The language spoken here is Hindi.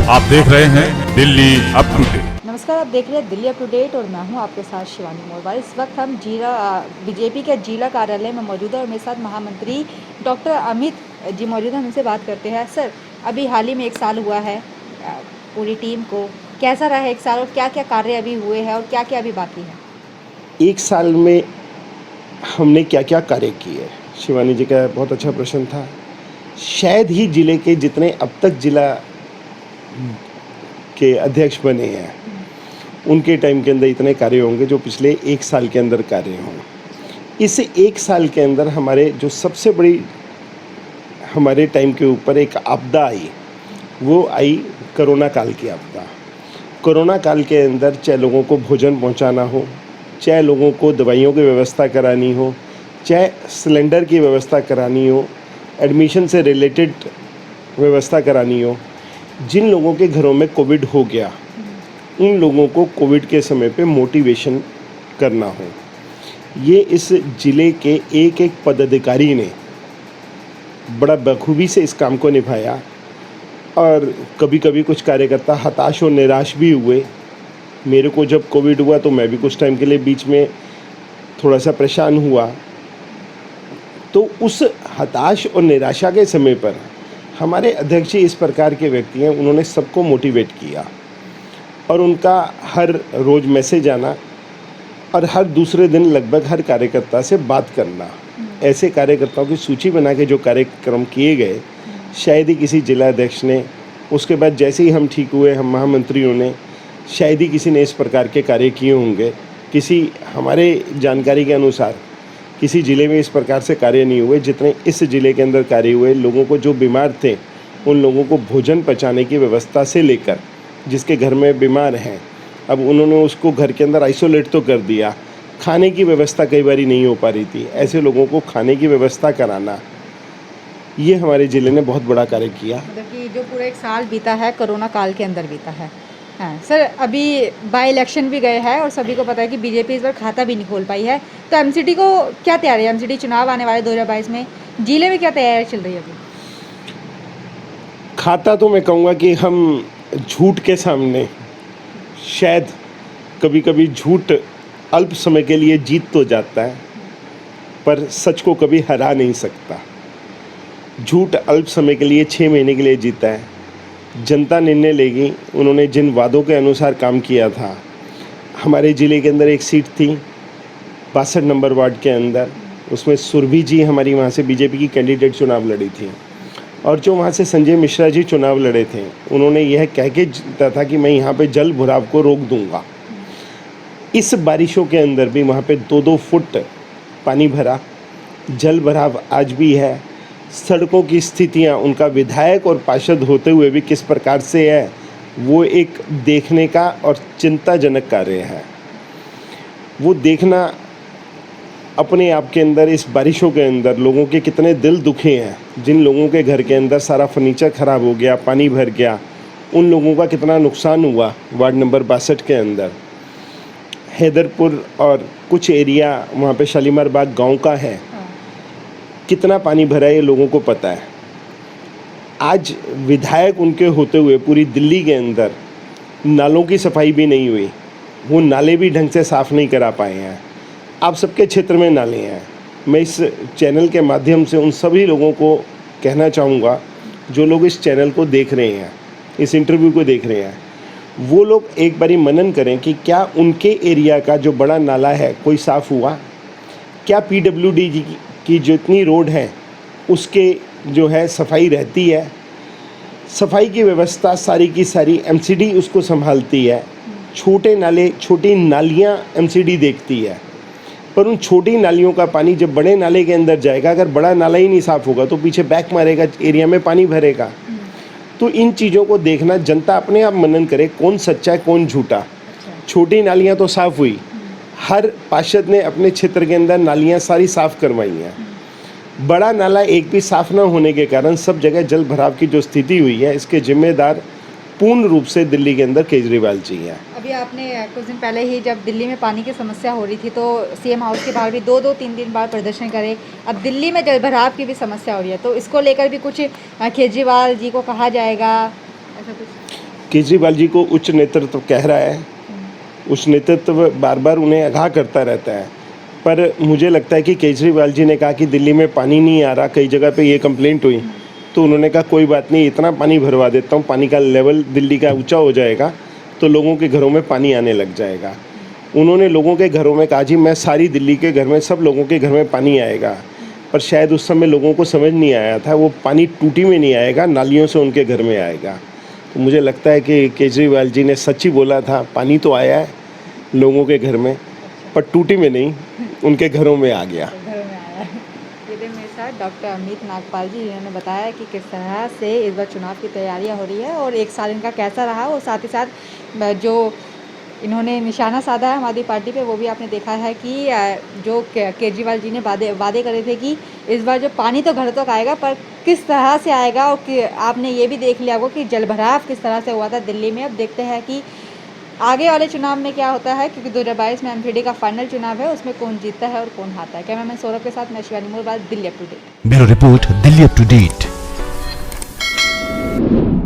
आप देख रहे हैं दिल्ली अप टू डेट। नमस्कार, आप देख रहे हैं दिल्ली अप टू डेट और मैं हूं आपके साथ शिवानी मोरवाल। इस वक्त हम बीजेपी के जिला कार्यालय में मौजूद है और मेरे साथ महामंत्री डॉक्टर अमित जी मौजूद हैं। हमसे बात करते हैं। सर, अभी हाल ही में 1 साल हुआ है पूरी टीम को, कैसा रहा है 1 साल और क्या क्या कार्य अभी हुए हैं और क्या क्या अभी बाकी है? 1 साल में हमने क्या क्या कार्य किए? शिवानी जी का बहुत अच्छा प्रश्न था। शायद ही जिले के जितने अब तक जिला के अध्यक्ष बने हैं उनके टाइम के अंदर इतने कार्य होंगे जो पिछले 1 साल के अंदर कार्य हों। इस 1 साल के अंदर हमारे जो सबसे बड़ी हमारे टाइम के ऊपर एक आपदा आई, वो आई कोरोना काल की आपदा। कोरोना काल के अंदर चाहे लोगों को भोजन पहुंचाना हो, चाहे लोगों को दवाइयों की व्यवस्था करानी हो, चाहे सिलेंडर की व्यवस्था करानी हो, एडमिशन से रिलेटेड व्यवस्था करानी हो, जिन लोगों के घरों में कोविड हो गया उन लोगों को कोविड के समय पे मोटिवेशन करना हो, ये इस ज़िले के एक एक पदाधिकारी ने बड़ा बखूबी से इस काम को निभाया। और कभी कभी कुछ कार्यकर्ता हताश और निराश भी हुए। मेरे को जब कोविड हुआ तो मैं भी कुछ टाइम के लिए बीच में थोड़ा सा परेशान हुआ। तो उस हताश और निराशा के समय पर हमारे अध्यक्ष जी इस प्रकार के व्यक्ति हैं, उन्होंने सबको मोटिवेट किया और उनका हर रोज़ मैसेज आना और हर दूसरे दिन लगभग हर कार्यकर्ता से बात करना। ऐसे कार्यकर्ताओं की सूची बना के जो कार्यक्रम किए गए, शायद ही किसी जिला अध्यक्ष ने, उसके बाद जैसे ही हम ठीक हुए, हम महामंत्रियों ने, शायद ही किसी ने इस प्रकार के कार्य किए होंगे। किसी हमारे जानकारी के अनुसार किसी ज़िले में इस प्रकार से कार्य नहीं हुए जितने इस ज़िले के अंदर कार्य हुए। लोगों को जो बीमार थे उन लोगों को भोजन पहुंचाने की व्यवस्था से लेकर, जिसके घर में बीमार हैं अब उन्होंने उसको घर के अंदर आइसोलेट तो कर दिया, खाने की व्यवस्था कई बार नहीं हो पा रही थी, ऐसे लोगों को खाने की व्यवस्था कराना, ये हमारे ज़िले ने बहुत बड़ा कार्य किया। मतलब कि जो पूरा 1 साल बीता है कोरोना काल के अंदर बीता है। हाँ सर, अभी बाई इलेक्शन भी गए हैं और सभी को पता है कि बीजेपी इस बार खाता भी नहीं खोल पाई है, तो एमसीडी को क्या तैयारी है? एमसीडी चुनाव आने वाले 2022 में, जिले में क्या तैयारी चल रही है अभी? खाता तो मैं कहूँगा कि हम झूठ के सामने शायद कभी कभी झूठ अल्प समय के लिए जीत तो जाता है, पर सच को कभी हरा नहीं सकता। झूठ अल्प समय के लिए 6 महीने के लिए जीता है। जनता निर्णय लेगी। उन्होंने जिन वादों के अनुसार काम किया था, हमारे ज़िले के अंदर एक सीट थी 62 नंबर वार्ड के अंदर, उसमें सुरभि जी हमारी वहाँ से बीजेपी की कैंडिडेट चुनाव लड़ी थी और जो वहाँ से संजय मिश्रा जी चुनाव लड़े थे, उन्होंने यह कह के जीता था कि मैं यहाँ पे जल भराव को रोक दूंगा। इस बारिशों के अंदर भी वहाँ पे 2-2 फुट पानी भरा, जल भराव आज भी है। सड़कों की स्थितियाँ उनका विधायक और पार्षद होते हुए भी किस प्रकार से है, वो एक देखने का और चिंताजनक कार्य है। वो देखना अपने आप के अंदर, इस बारिशों के अंदर लोगों के कितने दिल दुखे हैं। जिन लोगों के घर के अंदर सारा फर्नीचर ख़राब हो गया, पानी भर गया, उन लोगों का कितना नुकसान हुआ। वार्ड नंबर 62 के अंदर हैदरपुर और कुछ एरिया वहाँ पे शालीमार बाग गांव का है, कितना पानी भरा है ये लोगों को पता है। आज विधायक उनके होते हुए पूरी दिल्ली के अंदर नालों की सफाई भी नहीं हुई, वो नाले भी ढंग से साफ़ नहीं करा पाए हैं। आप सबके क्षेत्र में नाले हैं। मैं इस चैनल के माध्यम से उन सभी लोगों को कहना चाहूँगा जो लोग इस चैनल को देख रहे हैं, इस इंटरव्यू को देख रहे हैं, वो लोग एक बारी मनन करें कि क्या उनके एरिया का जो बड़ा नाला है कोई साफ़ हुआ? क्या पीडब्ल्यूडी की जितनी रोड है उसके जो है सफाई रहती है? सफाई की व्यवस्था सारी की सारी एमसीडी उसको संभालती है। छोटे नाले, छोटी नालियाँ एमसीडी देखती है, पर उन छोटी नालियों का पानी जब बड़े नाले के अंदर जाएगा, अगर बड़ा नाला ही नहीं साफ़ होगा तो पीछे बैक मारेगा, एरिया में पानी भरेगा। तो इन चीज़ों को देखना, जनता अपने आप मनन करे कौन सच्चा है कौन झूठा। छोटी नालियाँ तो साफ़ हुई, हर पार्षद ने अपने क्षेत्र के अंदर नालियाँ सारी साफ़ करवाई हैं। बड़ा नाला एक भी साफ़ न होने के कारण सब जगह जल भराव की जो स्थिति हुई है, इसके जिम्मेदार पूर्ण रूप से दिल्ली के अंदर केजरीवाल जी हैं। अभी आपने कुछ दिन पहले ही जब दिल्ली में पानी की समस्या हो रही थी तो सीएम हाउस के बाहर भी 2-2-3 दिन बाद प्रदर्शन करे। अब दिल्ली में जल भराव की भी समस्या हो रही है, तो इसको लेकर भी कुछ केजरीवाल जी को कहा जाएगा, ऐसा कुछ? केजरीवाल जी को उच्च नेतृत्व कह रहा है, उच्च नेतृत्व बार बार उन्हें आगाह करता रहता है, पर मुझे लगता है कि केजरीवाल जी ने कहा कि दिल्ली में पानी नहीं आ रहा, कई जगह पे ये कंप्लेंट हुई, तो उन्होंने कहा कोई बात नहीं, इतना पानी भरवा देता हूँ, पानी का लेवल दिल्ली का ऊंचा हो जाएगा तो लोगों के घरों में पानी आने लग जाएगा। उन्होंने लोगों के घरों में कहा जी मैं सारी दिल्ली के घर में, सब लोगों के घर में पानी आएगा, पर शायद उस समय लोगों को समझ नहीं आया था, वो पानी टूटी में नहीं आएगा, नालियों से उनके घर में आएगा। तो मुझे लगता है कि केजरीवाल जी ने सच ही बोला था, पानी तो आया है लोगों के घर में, पर टूटी में नहीं, उनके घरों में आ गया। घरों में आया है। ये थे मेरे साथ डॉक्टर अमित नागपाल जी, जिन्होंने बताया कि किस तरह से इस बार चुनाव की तैयारियां हो रही है और एक साल इनका कैसा रहा, और साथ ही साथ जो इन्होंने निशाना साधा है आम आदमी पार्टी पे, वो भी आपने देखा है कि जो केजरीवाल जी ने वादे करे थे कि इस बार जो पानी तो घर तक आएगा, पर किस तरह से आएगा, और कि आपने ये भी देख लिया होगा कि जलभराव किस तरह से हुआ था दिल्ली में। अब देखते हैं कि आगे वाले चुनाव में क्या होता है, क्योंकि 2022 में एमपीडी का फाइनल चुनाव है, उसमें कौन जीतता है और कौन हारता है। कैमरामैन सौरभ के साथ मैं Shivani Morwal, Delhi up to date. Bureau report, Delhi up to date.